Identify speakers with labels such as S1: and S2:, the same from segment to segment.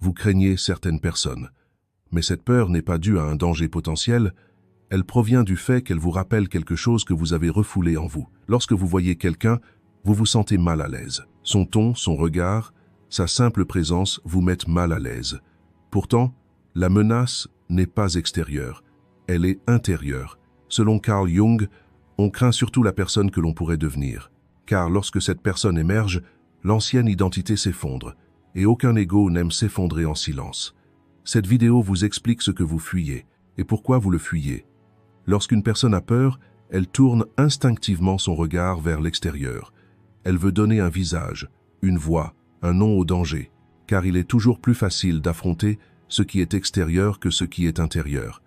S1: vous craignez certaines personnes. Mais cette peur n'est pas due à un danger potentiel, elle provient du fait qu'elle vous rappelle quelque chose que vous avez refoulé en vous. Lorsque vous voyez quelqu'un, vous vous sentez mal à l'aise. Son ton, son regard, sa simple présence vous mettent mal à l'aise. Pourtant, la menace n'est pas extérieure, elle est intérieure. Selon Carl Jung, on craint surtout la personne que l'on pourrait devenir. Car lorsque cette personne émerge, l'ancienne identité s'effondre, et aucun ego n'aime s'effondrer en silence. Cette vidéo vous explique ce que vous fuyez, et pourquoi vous le fuyez. Lorsqu'une personne a peur, elle tourne instinctivement son regard vers l'extérieur. Elle veut donner un visage, une voix, un nom au danger, car il est toujours plus facile d'affronter ce qui est extérieur que ce qui est intérieur.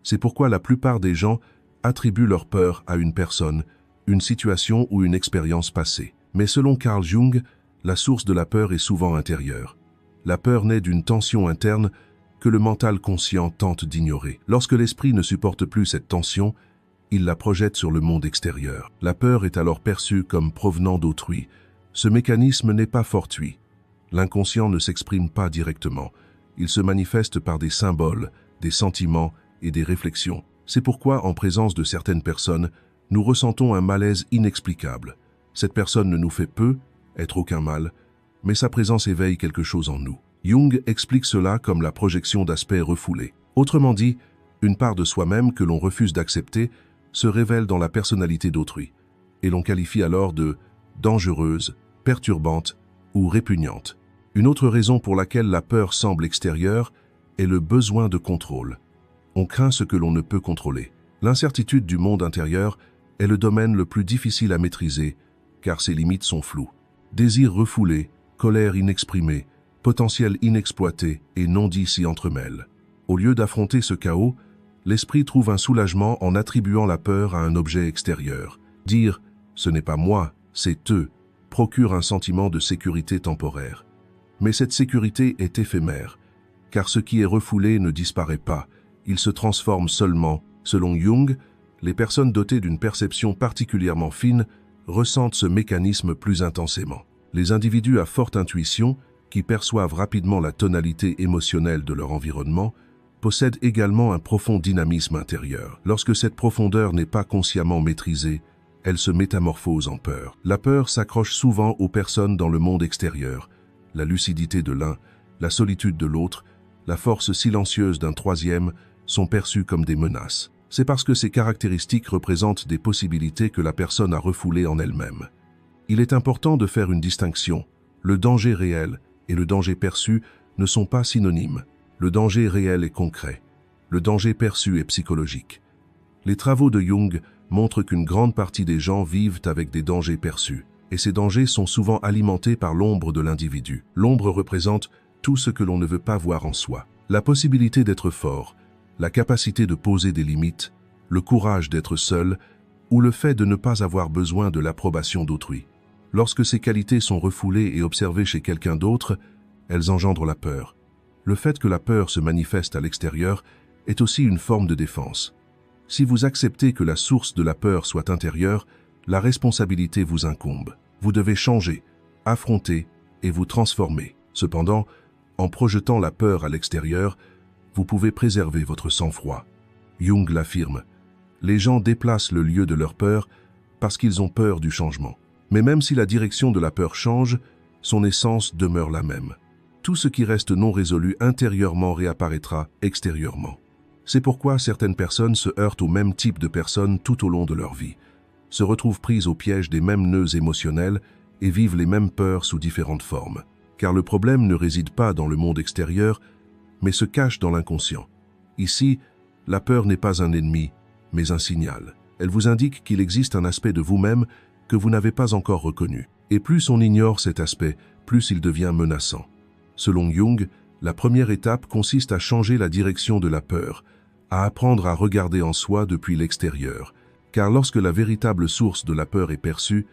S1: C'est pourquoi la plupart des gens attribuent leur peur à une personne, une situation ou une expérience passée. Mais selon Carl Jung, la source de la peur est souvent intérieure. La peur naît d'une tension interne que le mental conscient tente d'ignorer. Lorsque l'esprit ne supporte plus cette tension, il la projette sur le monde extérieur. La peur est alors perçue comme provenant d'autrui. Ce mécanisme n'est pas fortuit. L'inconscient ne s'exprime pas directement. Il se manifeste par des symboles, des sentiments et des réflexions. C'est pourquoi, en présence de certaines personnes, nous ressentons un malaise inexplicable. Cette personne ne nous fait peu, être aucun mal, mais sa présence éveille quelque chose en nous. Jung explique cela comme la projection d'aspects refoulés. Autrement dit, une part de soi-même que l'on refuse d'accepter se révèle dans la personnalité d'autrui, et l'on qualifie alors de dangereuse, perturbante ou répugnante. Une autre raison pour laquelle la peur semble extérieure est le besoin de contrôle. On craint ce que l'on ne peut contrôler. L'incertitude du monde intérieur est le domaine le plus difficile à maîtriser, car ses limites sont floues. Désir refoulé, colère inexprimée, potentiel inexploité et non-dit s'y entremêlent. Au lieu d'affronter ce chaos, l'esprit trouve un soulagement en attribuant la peur à un objet extérieur. Dire « ce n'est pas moi, c'est eux » procure un sentiment de sécurité temporaire. Mais cette sécurité est éphémère, car ce qui est refoulé ne disparaît pas, il se transforme seulement. Selon Jung, les personnes dotées d'une perception particulièrement fine ressentent ce mécanisme plus intensément. Les individus à forte intuition, qui perçoivent rapidement la tonalité émotionnelle de leur environnement, possèdent également un profond dynamisme intérieur. Lorsque cette profondeur n'est pas consciemment maîtrisée, elle se métamorphose en peur. La peur s'accroche souvent aux personnes dans le monde extérieur. La lucidité de l'un, la solitude de l'autre, la force silencieuse d'un troisième sont perçues comme des menaces. C'est parce que ces caractéristiques représentent des possibilités que la personne a refoulées en elle-même. Il est important de faire une distinction. Le danger réel et le danger perçu ne sont pas synonymes. Le danger réel est concret. Le danger perçu est psychologique. Les travaux de Jung montrent qu'une grande partie des gens vivent avec des dangers perçus. Et ces dangers sont souvent alimentés par l'ombre de l'individu. L'ombre représente tout ce que l'on ne veut pas voir en soi. La possibilité d'être fort, la capacité de poser des limites, le courage d'être seul ou le fait de ne pas avoir besoin de l'approbation d'autrui. Lorsque ces qualités sont refoulées et observées chez quelqu'un d'autre, elles engendrent la peur. Le fait que la peur se manifeste à l'extérieur est aussi une forme de défense. Si vous acceptez que la source de la peur soit intérieure, la responsabilité vous incombe. Vous devez changer, affronter et vous transformer. Cependant, en projetant la peur à l'extérieur, vous pouvez préserver votre sang-froid. Jung l'affirme. Les gens déplacent le lieu de leur peur parce qu'ils ont peur du changement. Mais même si la direction de la peur change, son essence demeure la même. Tout ce qui reste non résolu intérieurement réapparaîtra extérieurement. C'est pourquoi certaines personnes se heurtent au même type de personnes tout au long de leur vie, se retrouvent prises au piège des mêmes nœuds émotionnels et vivent les mêmes peurs sous différentes formes. Car le problème ne réside pas dans le monde extérieur, mais se cache dans l'inconscient. Ici, la peur n'est pas un ennemi, mais un signal. Elle vous indique qu'il existe un aspect de vous-même que vous n'avez pas encore reconnu. Et plus on ignore cet aspect, plus il devient menaçant. Selon Jung, la première étape consiste à changer la direction de la peur, à apprendre à regarder en soi depuis l'extérieur. Car lorsque la véritable source de la peur est perçue,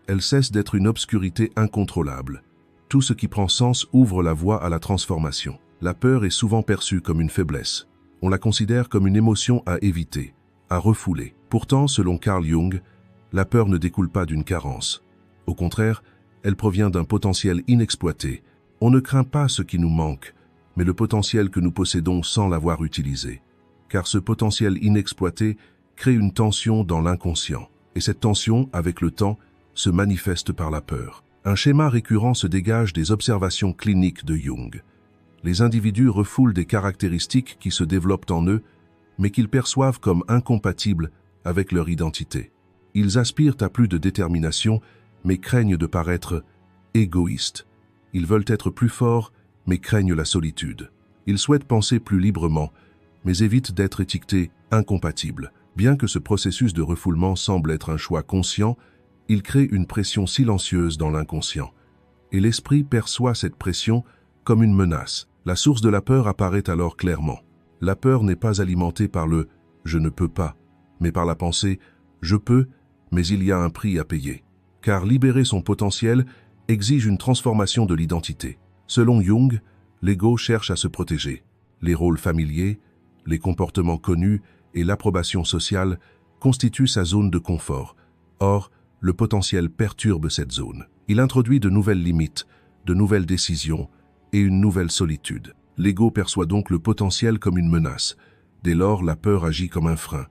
S1: elle cesse d'être une obscurité incontrôlable. Tout ce qui prend sens ouvre la voie à la transformation. La peur est souvent perçue comme une faiblesse. On la considère comme une émotion à éviter, à refouler. Pourtant, selon Carl Jung, la peur ne découle pas d'une carence. Au contraire, elle provient d'un potentiel inexploité. On ne craint pas ce qui nous manque, mais le potentiel que nous possédons sans l'avoir utilisé. Car ce potentiel inexploité crée une tension dans l'inconscient. Et cette tension, avec le temps, se manifeste par la peur. Un schéma récurrent se dégage des observations cliniques de Jung. Les individus refoulent des caractéristiques qui se développent en eux, mais qu'ils perçoivent comme incompatibles avec leur identité. Ils aspirent à plus de détermination, mais craignent de paraître égoïstes. Ils veulent être plus forts, mais craignent la solitude. Ils souhaitent penser plus librement, mais évitent d'être étiquetés incompatibles. Bien que ce processus de refoulement semble être un choix conscient, il crée une pression silencieuse dans l'inconscient. Et l'esprit perçoit cette pression comme une menace. La source de la peur apparaît alors clairement. La peur n'est pas alimentée par le « je ne peux pas », mais par la pensée « je peux, mais il y a un prix à payer ». Car libérer son potentiel exige une transformation de l'identité. Selon Jung, l'ego cherche à se protéger. Les rôles familiers, les comportements connus et l'approbation sociale constituent sa zone de confort. Or, le potentiel perturbe cette zone. Il introduit de nouvelles limites, de nouvelles décisions et une nouvelle solitude. L'ego perçoit donc le potentiel comme une menace. Dès lors, la peur agit comme un frein.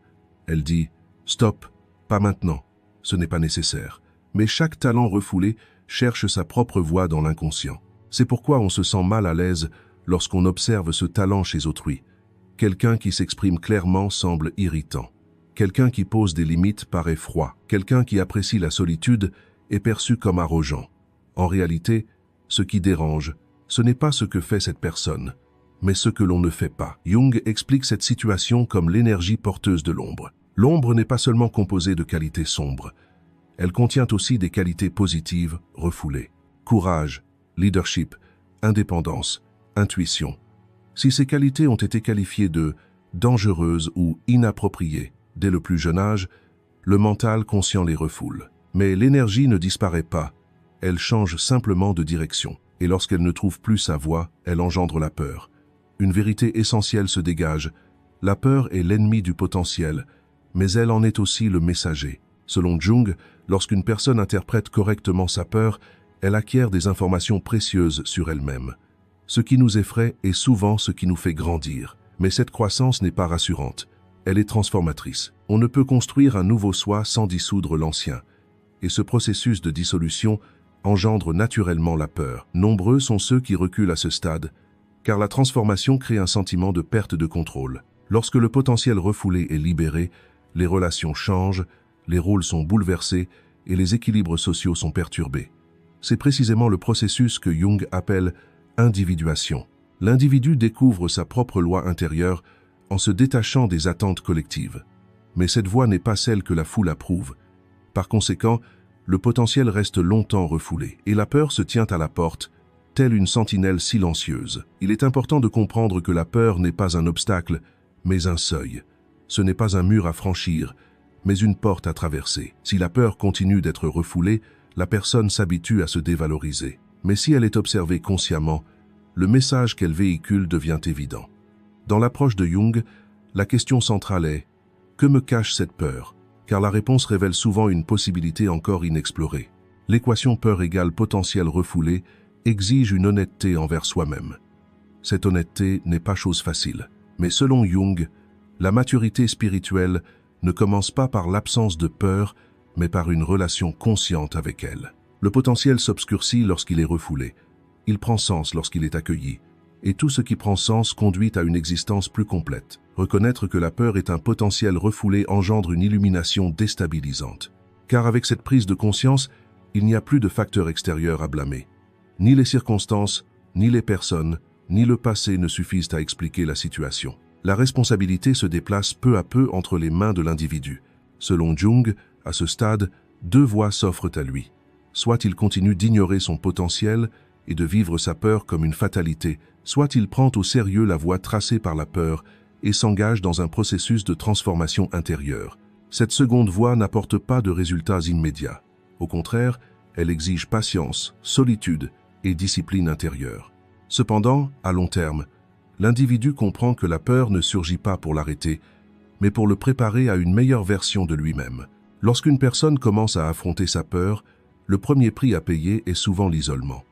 S1: Elle dit « Stop, pas maintenant, ce n'est pas nécessaire ». Mais chaque talent refoulé cherche sa propre voie dans l'inconscient. C'est pourquoi on se sent mal à l'aise lorsqu'on observe ce talent chez autrui. Quelqu'un qui s'exprime clairement semble irritant. Quelqu'un qui pose des limites paraît froid. Quelqu'un qui apprécie la solitude est perçu comme arrogant. En réalité, ce qui dérange, ce n'est pas ce que fait cette personne, mais ce que l'on ne fait pas. Jung explique cette situation comme l'énergie porteuse de l'ombre. L'ombre n'est pas seulement composée de qualités sombres, elle contient aussi des qualités positives refoulées. Courage, leadership, indépendance, intuition. Si ces qualités ont été qualifiées de dangereuses ou inappropriées dès le plus jeune âge, le mental conscient les refoule. Mais l'énergie ne disparaît pas, elle change simplement de direction. Et lorsqu'elle ne trouve plus sa voie, elle engendre la peur. Une vérité essentielle se dégage. La peur est l'ennemi du potentiel, mais elle en est aussi le messager. Selon Jung, lorsqu'une personne interprète correctement sa peur, elle acquiert des informations précieuses sur elle-même. Ce qui nous effraie est souvent ce qui nous fait grandir. Mais cette croissance n'est pas rassurante. Elle est transformatrice. On ne peut construire un nouveau soi sans dissoudre l'ancien. Et ce processus de dissolution engendre naturellement la peur. Nombreux sont ceux qui reculent à ce stade, car la transformation crée un sentiment de perte de contrôle. Lorsque le potentiel refoulé est libéré, les relations changent, les rôles sont bouleversés et les équilibres sociaux sont perturbés. C'est précisément le processus que Jung appelle individuation. L'individu découvre sa propre loi intérieure en se détachant des attentes collectives. Mais cette voie n'est pas celle que la foule approuve. Par conséquent, le potentiel reste longtemps refoulé et la peur se tient à la porte, telle une sentinelle silencieuse. Il est important de comprendre que la peur n'est pas un obstacle, mais un seuil. Ce n'est pas un mur à franchir, mais une porte à traverser. Si la peur continue d'être refoulée, la personne s'habitue à se dévaloriser. Mais si elle est observée consciemment, le message qu'elle véhicule devient évident. Dans l'approche de Jung, la question centrale est « Que me cache cette peur ?» Car la réponse révèle souvent une possibilité encore inexplorée. L'équation peur égale potentiel refoulé exige une honnêteté envers soi-même. Cette honnêteté n'est pas chose facile. Mais selon Jung, la maturité spirituelle ne commence pas par l'absence de peur, mais par une relation consciente avec elle. Le potentiel s'obscurcit lorsqu'il est refoulé. Il prend sens lorsqu'il est accueilli. Et tout ce qui prend sens conduit à une existence plus complète. Reconnaître que la peur est un potentiel refoulé engendre une illumination déstabilisante. Car avec cette prise de conscience, il n'y a plus de facteurs extérieurs à blâmer. Ni les circonstances, ni les personnes, ni le passé ne suffisent à expliquer la situation. La responsabilité se déplace peu à peu entre les mains de l'individu. Selon Jung, à ce stade, deux voies s'offrent à lui. Soit il continue d'ignorer son potentiel et de vivre sa peur comme une fatalité, soit il prend au sérieux la voie tracée par la peur et s'engage dans un processus de transformation intérieure. Cette seconde voie n'apporte pas de résultats immédiats. Au contraire, elle exige patience, solitude et discipline intérieure. Cependant, à long terme, l'individu comprend que la peur ne surgit pas pour l'arrêter, mais pour le préparer à une meilleure version de lui-même. Lorsqu'une personne commence à affronter sa peur, le premier prix à payer est souvent l'isolement.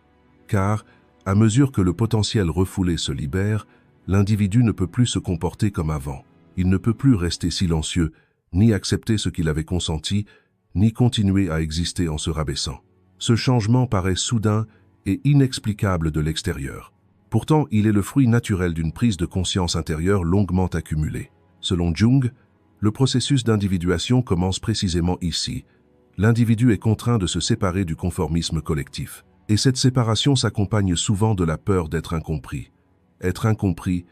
S1: Car, À mesure que le potentiel refoulé se libère, l'individu ne peut plus se comporter comme avant. Il ne peut plus rester silencieux, ni accepter ce qu'il avait consenti, ni continuer à exister en se rabaissant. Ce changement paraît soudain et inexplicable de l'extérieur. Pourtant, il est le fruit naturel d'une prise de conscience intérieure longuement accumulée. Selon Jung, le processus d'individuation commence précisément ici. L'individu est contraint de se séparer du conformisme collectif. Et cette séparation s'accompagne souvent de la peur d'être incompris. Être incompris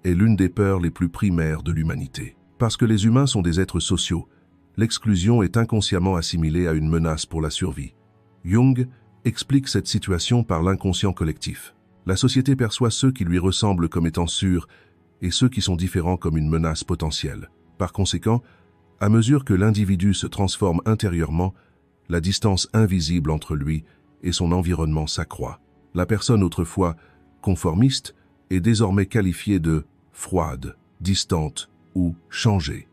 S1: est l'une des peurs les plus primaires de l'humanité. Parce que les humains sont des êtres sociaux, l'exclusion est inconsciemment assimilée à une menace pour la survie. Jung explique cette situation par l'inconscient collectif. La société perçoit ceux qui lui ressemblent comme étant sûrs et ceux qui sont différents comme une menace potentielle. Par conséquent, à mesure que l'individu se transforme intérieurement, la distance invisible entre lui et son environnement s'accroît. La personne autrefois conformiste est désormais qualifiée de froide, distante ou changée.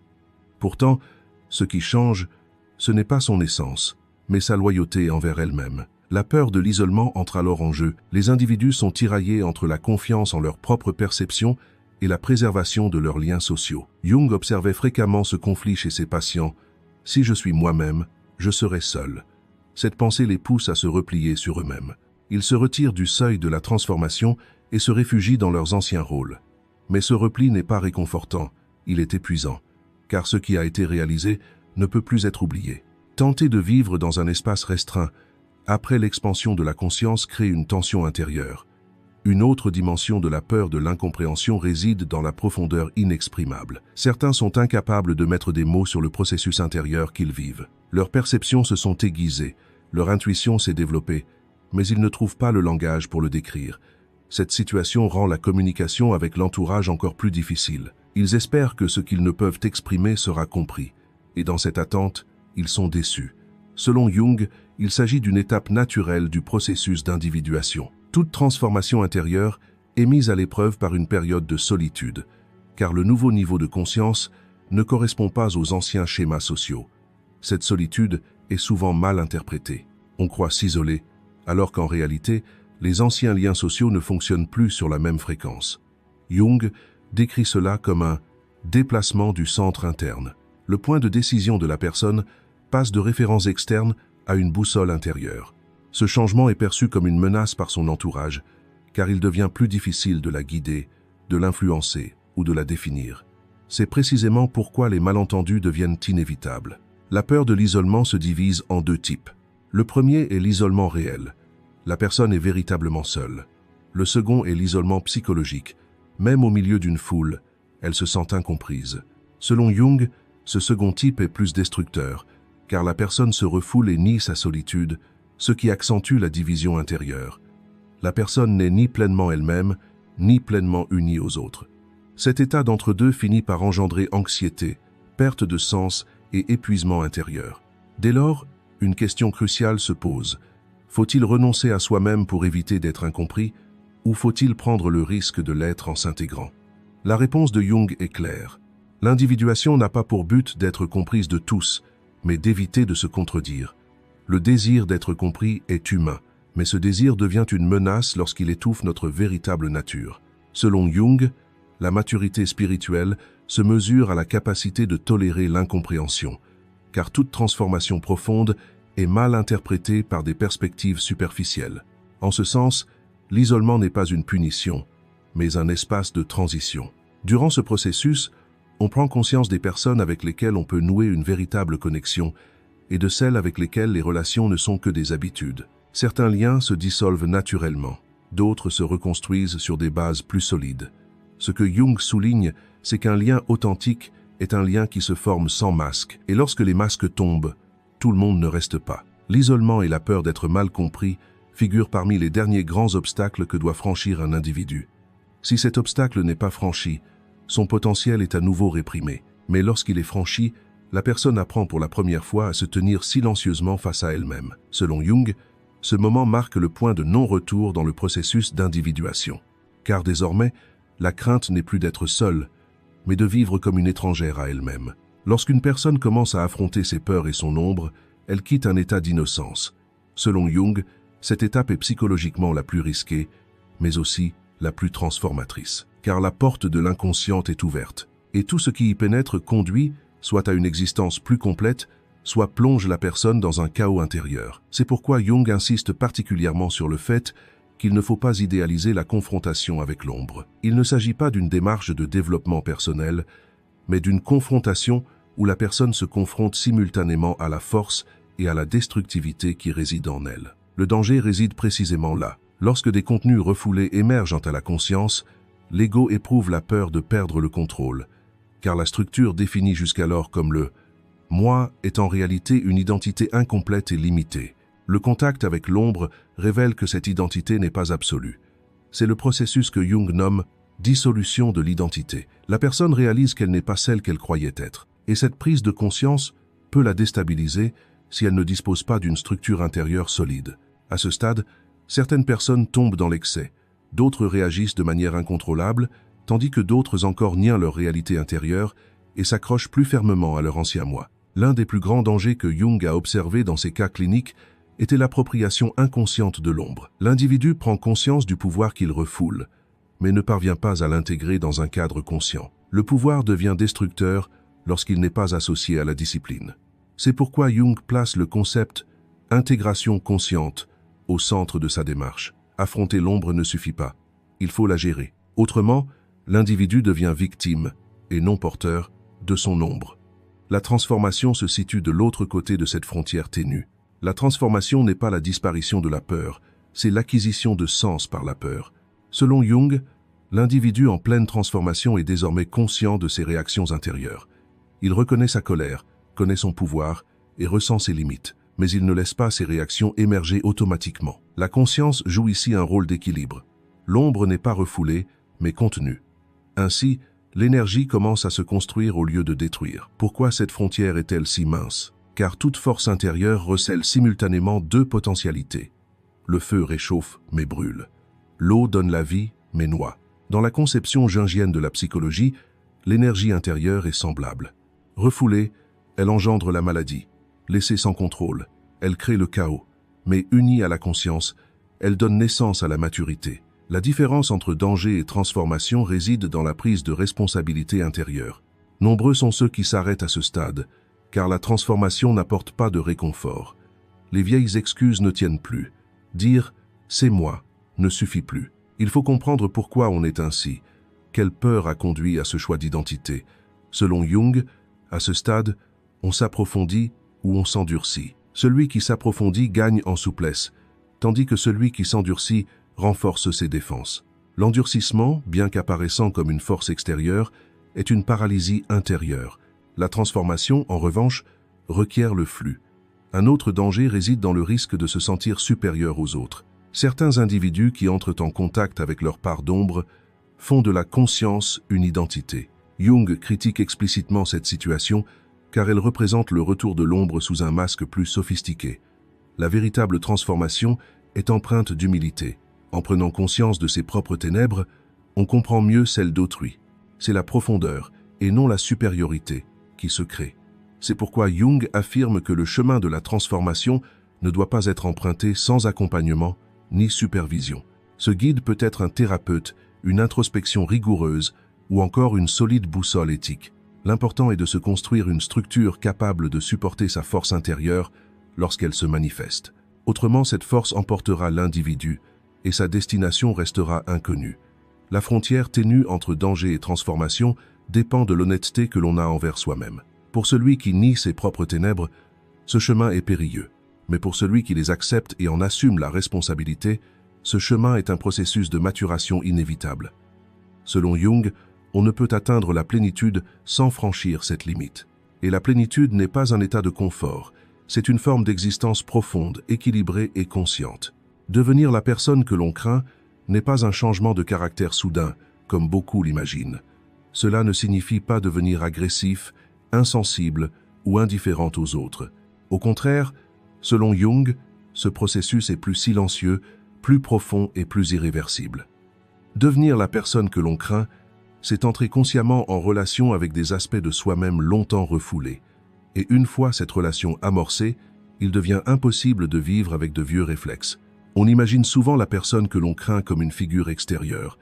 S1: Pourtant, ce qui change, ce n'est pas son essence, mais sa loyauté envers elle-même. La peur de l'isolement entre alors en jeu. Les individus sont tiraillés entre la confiance en leur propre perception et la préservation de leurs liens sociaux. Jung observait fréquemment ce conflit chez ses patients. « Si je suis moi-même, je serai seul ». Cette pensée les pousse à se replier sur eux-mêmes. Ils se retirent du seuil de la transformation et se réfugient dans leurs anciens rôles. Mais ce repli n'est pas réconfortant, il est épuisant, car ce qui a été réalisé ne peut plus être oublié. Tenter de vivre dans un espace restreint, après l'expansion de la conscience, crée une tension intérieure. Une autre dimension de la peur de l'incompréhension réside dans la profondeur inexprimable. Certains sont incapables de mettre des mots sur le processus intérieur qu'ils vivent. Leurs perceptions se sont aiguisées, leur intuition s'est développée, mais ils ne trouvent pas le langage pour le décrire. Cette situation rend la communication avec l'entourage encore plus difficile. Ils espèrent que ce qu'ils ne peuvent exprimer sera compris, et dans cette attente, ils sont déçus. Selon Jung, il s'agit d'une étape naturelle du processus d'individuation. Toute transformation intérieure est mise à l'épreuve par une période de solitude, car le nouveau niveau de conscience ne correspond pas aux anciens schémas sociaux. Cette solitude est souvent mal interprétée. On croit s'isoler, alors qu'en réalité, les anciens liens sociaux ne fonctionnent plus sur la même fréquence. Jung décrit cela comme un déplacement du centre interne. Le point de décision de la personne passe de références externes à une boussole intérieure. Ce changement est perçu comme une menace par son entourage, car il devient plus difficile de la guider, de l'influencer ou de la définir. C'est précisément pourquoi les malentendus deviennent inévitables. La peur de l'isolement se divise en deux types. Le premier est l'isolement réel. La personne est véritablement seule. Le second est l'isolement psychologique. Même au milieu d'une foule, elle se sent incomprise. Selon Jung, ce second type est plus destructeur, car la personne se refoule et nie sa solitude, ce qui accentue la division intérieure. La personne n'est ni pleinement elle-même, ni pleinement unie aux autres. Cet état d'entre-deux finit par engendrer anxiété, perte de sens et épuisement intérieur. Dès lors, une question cruciale se pose. Faut-il renoncer à soi-même pour éviter d'être incompris, ou faut-il prendre le risque de l'être en s'intégrant? La réponse de Jung est claire. L'individuation n'a pas pour but d'être comprise de tous, mais d'éviter de se contredire. Le désir d'être compris est humain, mais ce désir devient une menace lorsqu'il étouffe notre véritable nature. Selon Jung, la maturité spirituelle se mesure à la capacité de tolérer l'incompréhension, car toute transformation profonde est mal interprétée par des perspectives superficielles. En ce sens, l'isolement n'est pas une punition, mais un espace de transition. Durant ce processus, on prend conscience des personnes avec lesquelles on peut nouer une véritable connexion et de celles avec lesquelles les relations ne sont que des habitudes. Certains liens se dissolvent naturellement, d'autres se reconstruisent sur des bases plus solides. Ce que Jung souligne, c'est qu'un lien authentique est un lien qui se forme sans masque, et lorsque les masques tombent, tout le monde ne reste pas. L'isolement et la peur d'être mal compris figurent parmi les derniers grands obstacles que doit franchir un individu. Si cet obstacle n'est pas franchi, son potentiel est à nouveau réprimé. Mais lorsqu'il est franchi, la personne apprend pour la première fois à se tenir silencieusement face à elle-même. Selon Jung, ce moment marque le point de non-retour dans le processus d'individuation. Car désormais, la crainte n'est plus d'être seule, mais de vivre comme une étrangère à elle-même. Lorsqu'une personne commence à affronter ses peurs et son ombre, elle quitte un état d'innocence. Selon Jung, cette étape est psychologiquement la plus risquée, mais aussi la plus transformatrice. Car la porte de l'inconscient est ouverte, et tout ce qui y pénètre conduit soit à une existence plus complète, soit plonge la personne dans un chaos intérieur. C'est pourquoi Jung insiste particulièrement sur le fait qu'il ne faut pas idéaliser la confrontation avec l'ombre. Il ne s'agit pas d'une démarche de développement personnel, mais d'une confrontation où la personne se confronte simultanément à la force et à la destructivité qui résident en elle. Le danger réside précisément là. Lorsque des contenus refoulés émergent à la conscience, l'ego éprouve la peur de perdre le contrôle, car la structure définie jusqu'alors comme le « moi » est en réalité une identité incomplète et limitée. Le contact avec l'ombre révèle que cette identité n'est pas absolue. C'est le processus que Jung nomme « dissolution de l'identité ». La personne réalise qu'elle n'est pas celle qu'elle croyait être, et cette prise de conscience peut la déstabiliser si elle ne dispose pas d'une structure intérieure solide. À ce stade, certaines personnes tombent dans l'excès, d'autres réagissent de manière incontrôlable, tandis que d'autres encore nient leur réalité intérieure et s'accrochent plus fermement à leur ancien moi. L'un des plus grands dangers que Jung a observé dans ces cas cliniques était l'appropriation inconsciente de l'ombre. L'individu prend conscience du pouvoir qu'il refoule, mais ne parvient pas à l'intégrer dans un cadre conscient. Le pouvoir devient destructeur lorsqu'il n'est pas associé à la discipline. C'est pourquoi Jung place le concept « intégration consciente » au centre de sa démarche. Affronter l'ombre ne suffit pas, il faut la gérer. Autrement, l'individu devient victime, et non porteur, de son ombre. La transformation se situe de l'autre côté de cette frontière ténue. La transformation n'est pas la disparition de la peur, c'est l'acquisition de sens par la peur. Selon Jung, l'individu en pleine transformation est désormais conscient de ses réactions intérieures. Il reconnaît sa colère, connaît son pouvoir et ressent ses limites, mais il ne laisse pas ces réactions émerger automatiquement. La conscience joue ici un rôle d'équilibre. L'ombre n'est pas refoulée, mais contenue. Ainsi, l'énergie commence à se construire au lieu de détruire. Pourquoi cette frontière est-elle si mince? Car toute force intérieure recèle simultanément deux potentialités. Le feu réchauffe, mais brûle. L'eau donne la vie, mais noie. Dans la conception jungienne de la psychologie, l'énergie intérieure est semblable. Refoulée, elle engendre la maladie. Laissée sans contrôle, elle crée le chaos. Mais unie à la conscience, elle donne naissance à la maturité. La différence entre danger et transformation réside dans la prise de responsabilité intérieure. Nombreux sont ceux qui s'arrêtent à ce stade, car la transformation n'apporte pas de réconfort. Les vieilles excuses ne tiennent plus. Dire « c'est moi » ne suffit plus. Il faut comprendre pourquoi on est ainsi. Quelle peur a conduit à ce choix d'identité? Selon Jung, à ce stade, on s'approfondit ou on s'endurcit. Celui qui s'approfondit gagne en souplesse, tandis que celui qui s'endurcit renforce ses défenses. L'endurcissement, bien qu'apparaissant comme une force extérieure, est une paralysie intérieure. La transformation, en revanche, requiert le flux. Un autre danger réside dans le risque de se sentir supérieur aux autres. Certains individus qui entrent en contact avec leur part d'ombre font de la conscience une identité. Jung critique explicitement cette situation car elle représente le retour de l'ombre sous un masque plus sophistiqué. La véritable transformation est empreinte d'humilité. En prenant conscience de ses propres ténèbres, on comprend mieux celles d'autrui. C'est la profondeur, et non la supériorité, qui se crée. C'est pourquoi Jung affirme que le chemin de la transformation ne doit pas être emprunté sans accompagnement ni supervision. Ce guide peut être un thérapeute, une introspection rigoureuse ou encore une solide boussole éthique. L'important est de se construire une structure capable de supporter sa force intérieure lorsqu'elle se manifeste. Autrement, cette force emportera l'individu et sa destination restera inconnue. La frontière ténue entre danger et transformation dépend de l'honnêteté que l'on a envers soi-même. Pour celui qui nie ses propres ténèbres, ce chemin est périlleux. Mais pour celui qui les accepte et en assume la responsabilité, ce chemin est un processus de maturation inévitable. Selon Jung, on ne peut atteindre la plénitude sans franchir cette limite. Et la plénitude n'est pas un état de confort, c'est une forme d'existence profonde, équilibrée et consciente. Devenir la personne que l'on craint n'est pas un changement de caractère soudain, comme beaucoup l'imaginent. Cela ne signifie pas devenir agressif, insensible ou indifférent aux autres. Au contraire, selon Jung, ce processus est plus silencieux, plus profond et plus irréversible. Devenir la personne que l'on craint, c'est entrer consciemment en relation avec des aspects de soi-même longtemps refoulés. Et une fois cette relation amorcée, il devient impossible de vivre avec de vieux réflexes. On imagine souvent la personne que l'on craint comme une figure extérieure,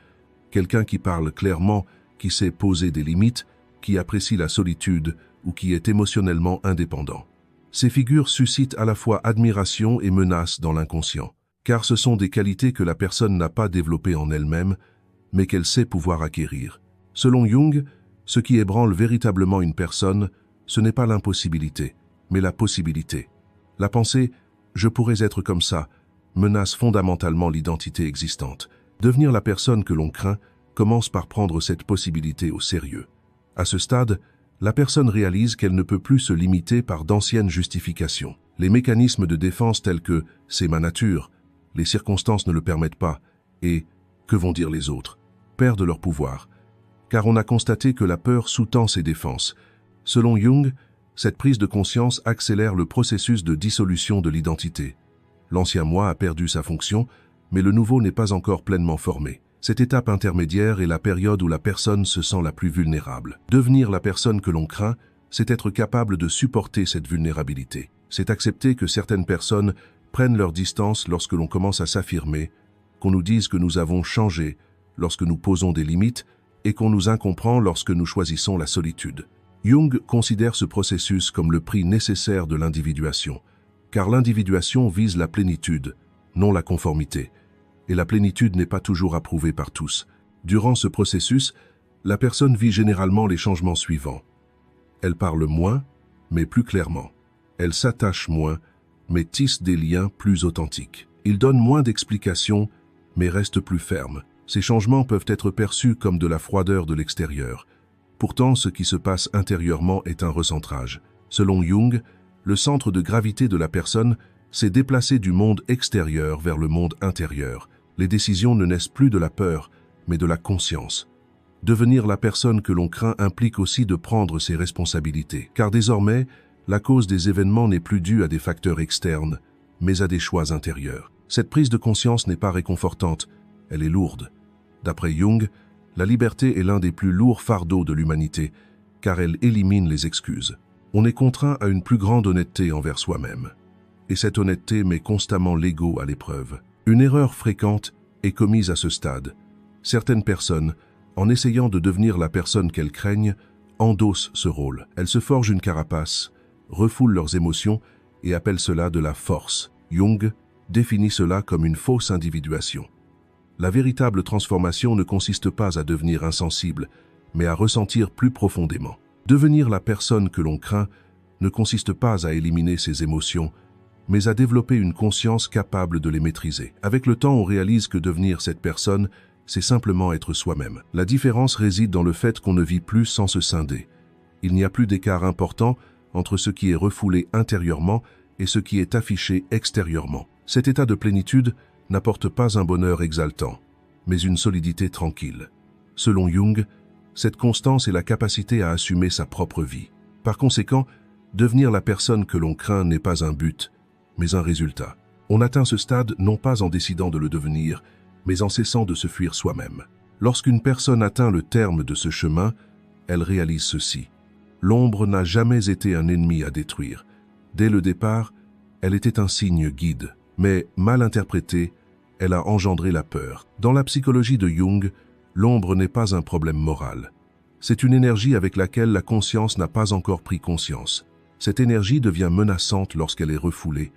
S1: quelqu'un qui parle clairement, qui sait poser des limites, qui apprécie la solitude ou qui est émotionnellement indépendant. Ces figures suscitent à la fois admiration et menace dans l'inconscient, car ce sont des qualités que la personne n'a pas développées en elle-même, mais qu'elle sait pouvoir acquérir. Selon Jung, ce qui ébranle véritablement une personne, ce n'est pas l'impossibilité, mais la possibilité. La pensée « je pourrais être comme ça » menace fondamentalement l'identité existante. Devenir la personne que l'on craint commence par prendre cette possibilité au sérieux. À ce stade, la personne réalise qu'elle ne peut plus se limiter par d'anciennes justifications. Les mécanismes de défense tels que « c'est ma nature », « les circonstances ne le permettent pas » et « que vont dire les autres » perdent leur pouvoir, car on a constaté que la peur sous-tend ces défenses. Selon Jung, cette prise de conscience accélère le processus de dissolution de l'identité. L'ancien moi a perdu sa fonction, mais le nouveau n'est pas encore pleinement formé. Cette étape intermédiaire est la période où la personne se sent la plus vulnérable. Devenir la personne que l'on craint, c'est être capable de supporter cette vulnérabilité. C'est accepter que certaines personnes prennent leur distance lorsque l'on commence à s'affirmer, qu'on nous dise que nous avons changé lorsque nous posons des limites et qu'on nous incomprend lorsque nous choisissons la solitude. Jung considère ce processus comme le prix nécessaire de l'individuation, car l'individuation vise la plénitude, non la conformité, et la plénitude n'est pas toujours approuvée par tous. Durant ce processus, la personne vit généralement les changements suivants. Elle parle moins, mais plus clairement. Elle s'attache moins, mais tisse des liens plus authentiques. Il donne moins d'explications, mais reste plus ferme. Ces changements peuvent être perçus comme de la froideur de l'extérieur. Pourtant, ce qui se passe intérieurement est un recentrage. Selon Jung, le centre de gravité de la personne s'est déplacé du monde extérieur vers le monde intérieur. Les décisions ne naissent plus de la peur, mais de la conscience. Devenir la personne que l'on craint implique aussi de prendre ses responsabilités, car désormais, la cause des événements n'est plus due à des facteurs externes, mais à des choix intérieurs. Cette prise de conscience n'est pas réconfortante, elle est lourde. D'après Jung, la liberté est l'un des plus lourds fardeaux de l'humanité, car elle élimine les excuses. On est contraint à une plus grande honnêteté envers soi-même. Et cette honnêteté met constamment l'ego à l'épreuve. Une erreur fréquente est commise à ce stade. Certaines personnes, en essayant de devenir la personne qu'elles craignent, endossent ce rôle. Elles se forgent une carapace, refoulent leurs émotions et appellent cela de la force. Jung définit cela comme une fausse individuation. La véritable transformation ne consiste pas à devenir insensible, mais à ressentir plus profondément. Devenir la personne que l'on craint ne consiste pas à éliminer ses émotions, mais à développer une conscience capable de les maîtriser. Avec le temps, on réalise que devenir cette personne, c'est simplement être soi-même. La différence réside dans le fait qu'on ne vit plus sans se scinder. Il n'y a plus d'écart important entre ce qui est refoulé intérieurement et ce qui est affiché extérieurement. Cet état de plénitude n'apporte pas un bonheur exaltant, mais une solidité tranquille. Selon Jung, cette constance est la capacité à assumer sa propre vie. Par conséquent, devenir la personne que l'on craint n'est pas un but, mais un résultat. On atteint ce stade non pas en décidant de le devenir, mais en cessant de se fuir soi-même. Lorsqu'une personne atteint le terme de ce chemin, elle réalise ceci. L'ombre n'a jamais été un ennemi à détruire. Dès le départ, elle était un signe guide, mais mal interprétée, elle a engendré la peur. Dans la psychologie de Jung, l'ombre n'est pas un problème moral. C'est une énergie avec laquelle la conscience n'a pas encore pris conscience. Cette énergie devient menaçante lorsqu'elle est refoulée,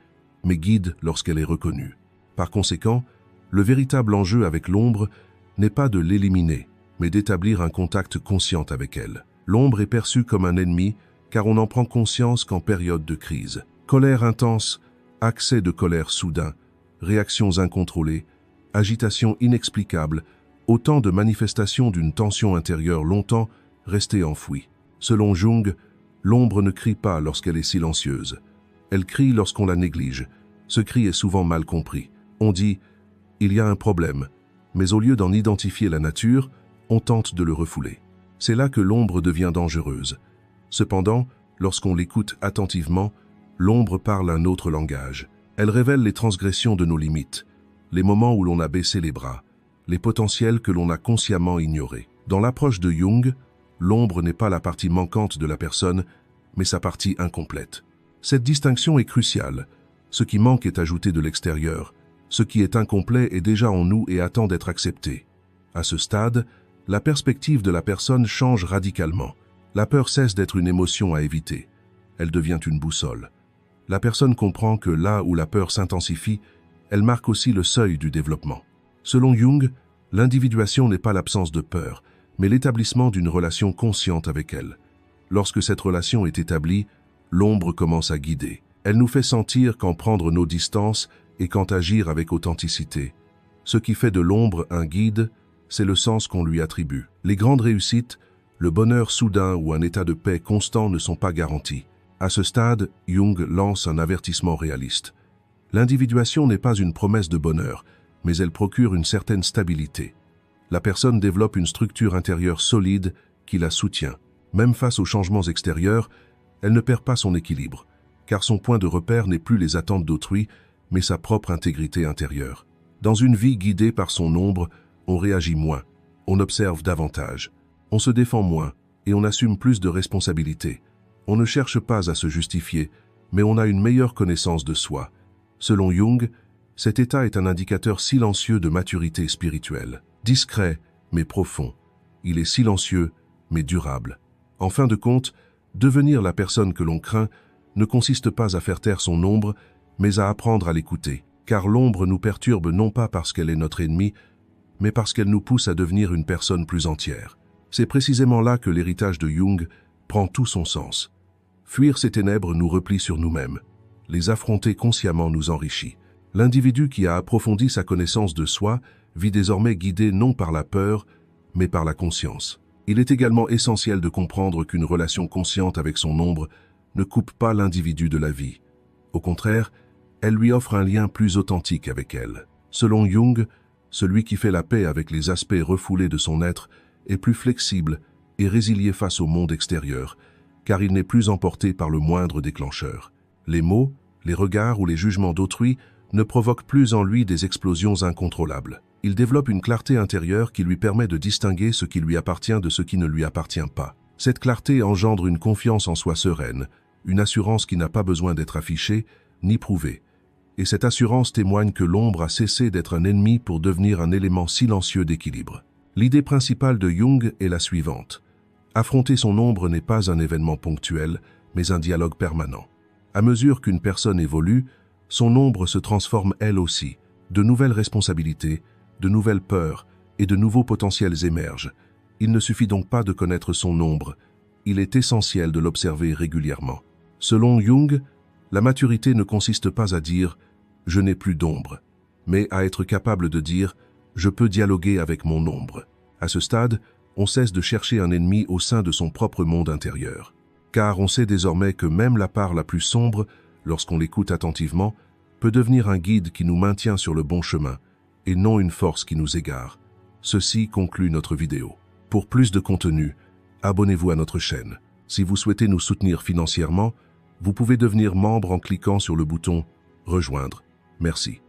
S1: mais guide lorsqu'elle est reconnue. Par conséquent, le véritable enjeu avec l'ombre n'est pas de l'éliminer, mais d'établir un contact conscient avec elle. L'ombre est perçue comme un ennemi, car on en prend conscience qu'en période de crise. Colère intense, accès de colère soudain, réactions incontrôlées, agitation inexplicable, autant de manifestations d'une tension intérieure longtemps restée enfouie. Selon Jung, l'ombre ne crie pas lorsqu'elle est silencieuse. Elle crie lorsqu'on la néglige. Ce cri est souvent mal compris. On dit « il y a un problème », mais au lieu d'en identifier la nature, on tente de le refouler. C'est là que l'ombre devient dangereuse. Cependant, lorsqu'on l'écoute attentivement, l'ombre parle un autre langage. Elle révèle les transgressions de nos limites, les moments où l'on a baissé les bras, les potentiels que l'on a consciemment ignorés. Dans l'approche de Jung, l'ombre n'est pas la partie manquante de la personne, mais sa partie incomplète. Cette distinction est cruciale. Ce qui manque est ajouté de l'extérieur, Ce qui est incomplet est déjà en nous et attend d'être accepté. À ce stade, la perspective de la personne change radicalement. La peur cesse d'être une émotion à éviter. Elle devient une boussole. La personne comprend que là où la peur s'intensifie, elle marque aussi le seuil du développement. Selon Jung, l'individuation n'est pas l'absence de peur, mais l'établissement d'une relation consciente avec elle. Lorsque cette relation est établie, l'ombre commence à guider. Elle nous fait sentir quand prendre nos distances et quand agir avec authenticité. Ce qui fait de l'ombre un guide, c'est le sens qu'on lui attribue. Les grandes réussites, le bonheur soudain ou un état de paix constant ne sont pas garantis. À ce stade, Jung lance un avertissement réaliste. L'individuation n'est pas une promesse de bonheur, mais elle procure une certaine stabilité. La personne développe une structure intérieure solide qui la soutient. Même face aux changements extérieurs, elle ne perd pas son équilibre, car son point de repère n'est plus les attentes d'autrui, mais sa propre intégrité intérieure. Dans une vie guidée par son ombre, on réagit moins, on observe davantage, on se défend moins et on assume plus de responsabilités. On ne cherche pas à se justifier, mais on a une meilleure connaissance de soi. Selon Jung, cet état est un indicateur silencieux de maturité spirituelle. Discret, mais profond. Il est silencieux, mais durable. En fin de compte, devenir la personne que l'on craint ne consiste pas à faire taire son ombre, mais à apprendre à l'écouter. Car l'ombre nous perturbe non pas parce qu'elle est notre ennemi, mais parce qu'elle nous pousse à devenir une personne plus entière. C'est précisément là que l'héritage de Jung prend tout son sens. Fuir ces ténèbres nous replie sur nous-mêmes. Les affronter consciemment nous enrichit. L'individu qui a approfondi sa connaissance de soi vit désormais guidé non par la peur, mais par la conscience. Il est également essentiel de comprendre qu'une relation consciente avec son ombre ne coupe pas l'individu de la vie. Au contraire, elle lui offre un lien plus authentique avec elle. Selon Jung, celui qui fait la paix avec les aspects refoulés de son être est plus flexible et résilié face au monde extérieur, car il n'est plus emporté par le moindre déclencheur. Les mots, les regards ou les jugements d'autrui ne provoquent plus en lui des explosions incontrôlables. Il développe une clarté intérieure qui lui permet de distinguer ce qui lui appartient de ce qui ne lui appartient pas. Cette clarté engendre une confiance en soi sereine, une assurance qui n'a pas besoin d'être affichée ni prouvée. Et cette assurance témoigne que l'ombre a cessé d'être un ennemi pour devenir un élément silencieux d'équilibre. L'idée principale de Jung est la suivante. Affronter son ombre n'est pas un événement ponctuel, mais un dialogue permanent. À mesure qu'une personne évolue, son ombre se transforme elle aussi. De nouvelles responsabilités, de nouvelles peurs et de nouveaux potentiels émergent. Il ne suffit donc pas de connaître son ombre, il est essentiel de l'observer régulièrement. Selon Jung, la maturité ne consiste pas à dire « je n'ai plus d'ombre », mais à être capable de dire « je peux dialoguer avec mon ombre ». À ce stade, on cesse de chercher un ennemi au sein de son propre monde intérieur. Car on sait désormais que même la part la plus sombre, lorsqu'on l'écoute attentivement, peut devenir un guide qui nous maintient sur le bon chemin, et non une force qui nous égare. Ceci conclut notre vidéo. Pour plus de contenu, abonnez-vous à notre chaîne. Si vous souhaitez nous soutenir financièrement, vous pouvez devenir membre en cliquant sur le bouton « Rejoindre ». Merci.